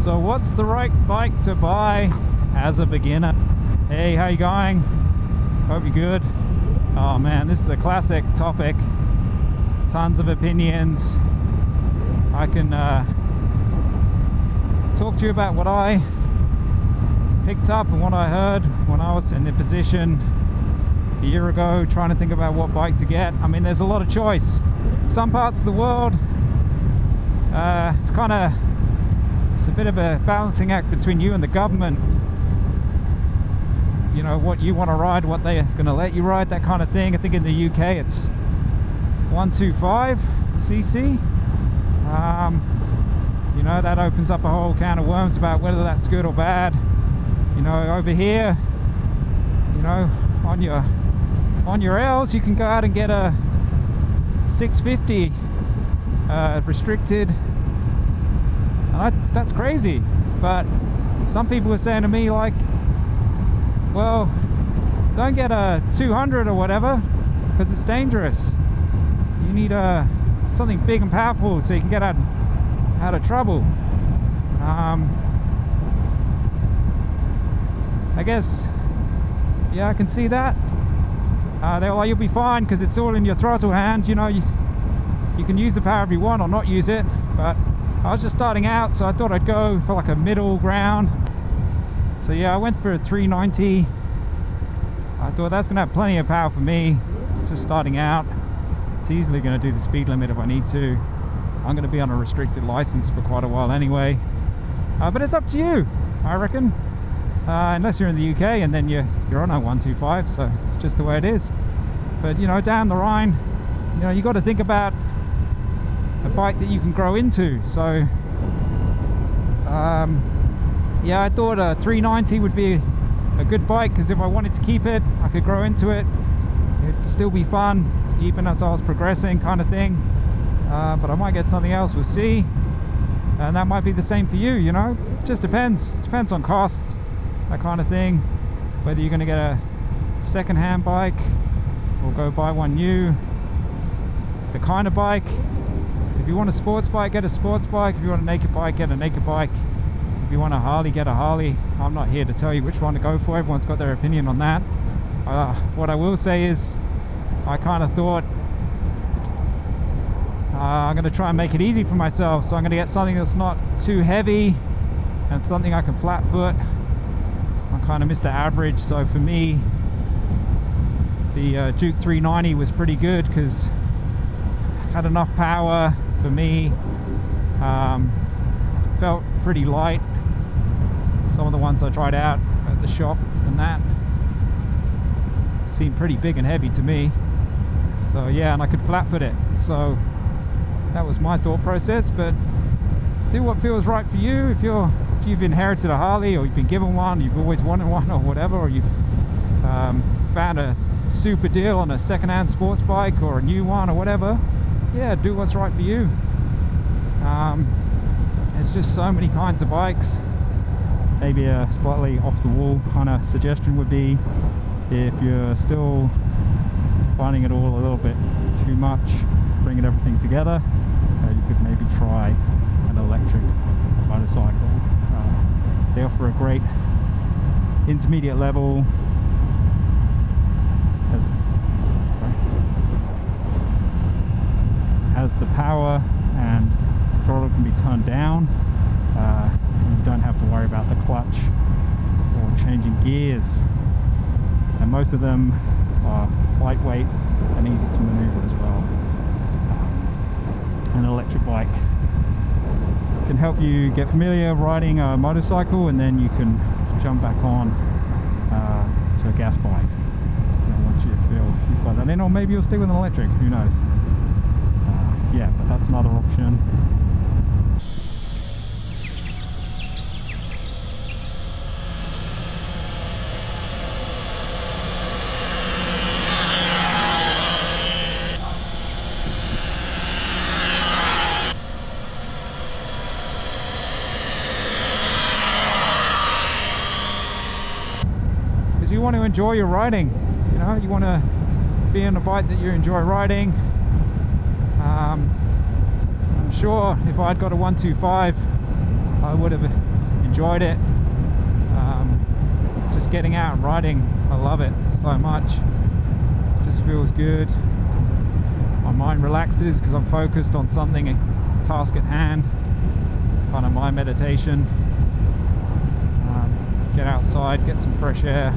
So what's the right bike to buy as a beginner? Hey, how you going? Hope you're good. Oh man, this is a classic topic. Tons of opinions. I can talk to you about what I picked up and what I heard when I was in the position a year ago trying to think about what bike to get. I mean, there's a lot of choice. Some parts of the world, it's a bit of a balancing act between you and the government. You know, what you want to ride, what they're going to let you ride, that kind of thing. I think in the UK it's 125 cc. You know, that opens up a whole can of worms about whether that's good or bad. You know, over here, you know, on your L's, you can go out and get a 650 restricted, and that's crazy. But some people are saying to me, like, well, don't get a 200 or whatever because it's dangerous. You need something big and powerful so you can get out of trouble. I guess, yeah, I can see that. They're like, you'll be fine because it's all in your throttle hand. You know, you can use the power if you want or not use it. But I was just starting out, so I thought I'd go for like a middle ground. So yeah, I went for a 390. I thought that's gonna have plenty of power for me, just starting out. It's easily gonna do the speed limit if I need to. I'm gonna be on a restricted license for quite a while anyway. But it's up to you, I reckon. Unless you're in the UK and then you're on a 125, so it's just the way it is. But you know, down the line, you know, you got to think about a bike that you can grow into. So yeah, I thought a 390 would be a good bike because if I wanted to keep it, I could grow into it. It'd still be fun even as I was progressing, kind of thing. But I might get something else, we'll see. And that might be the same for you, you know. Just depends. It depends on costs, that kind of thing. Whether you're going to get a second-hand bike or go buy one new. The kind of bike. If you want a sports bike, get a sports bike. If you want a naked bike, get a naked bike. If you want a Harley, get a Harley. I'm not here to tell you which one to go for. Everyone's got their opinion on that. What I will say is, I kind of thought I'm going to try and make it easy for myself. So I'm going to get something that's not too heavy and something I can flat foot. I'm kind of Mr. Average, so for me the Duke 390 was pretty good because it had enough power for me. Felt pretty light. Some of the ones I tried out at the shop and that seemed pretty big and heavy to me. So yeah, and I could flat foot it. So that was my thought process. But do what feels right for you. If you've inherited a Harley, or you've been given one, you've always wanted one or whatever, or you've found a super deal on a second-hand sports bike or a new one or whatever, yeah, do what's right for you. There's just so many kinds of bikes. Maybe a slightly off the wall kind of suggestion would be, if you're still finding it all a little bit too much, bringing everything together, you could maybe try an electric motorcycle. They offer a great intermediate level. Has the power, and throttle can be turned down. You don't have to worry about the clutch or changing gears. And most of them are lightweight and easy to maneuver as well. An electric bike can help you get familiar riding a motorcycle, and then you can jump back on to a gas bike, you know, once you feel you've got that in, or maybe you'll stick with an electric, who knows. Yeah, but that's another option. You want to enjoy your riding, you know, you want to be on a bike that you enjoy riding. I'm sure if I'd got a 125 I would have enjoyed it. Just getting out and riding, I love it so much. It just feels good. My mind relaxes because I'm focused on something, a task at hand. It's kind of my meditation. Get outside, get some fresh air.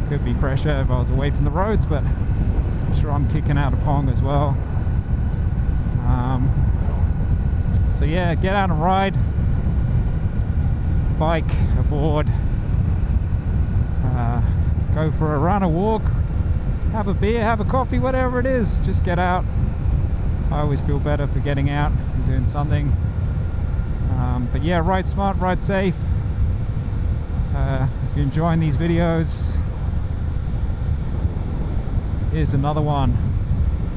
Could be fresh air if I was away from the roads, but I'm sure I'm kicking out a pong as well. So yeah, get out and ride. Bike, a board, go for a run, a walk, have a beer, have a coffee, whatever it is, just get out. I always feel better for getting out and doing something. But yeah, ride smart, ride safe. If you're enjoying these videos, here's another one.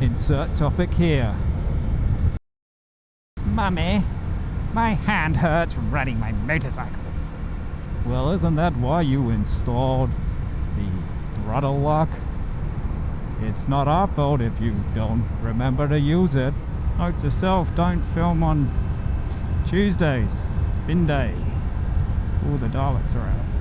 Insert topic here. Mummy, my hand hurts from riding my motorcycle. Well, isn't that why you installed the throttle lock? It's not our fault if you don't remember to use it. Note to self, don't film on Tuesdays. Bin day. All the Daleks are out.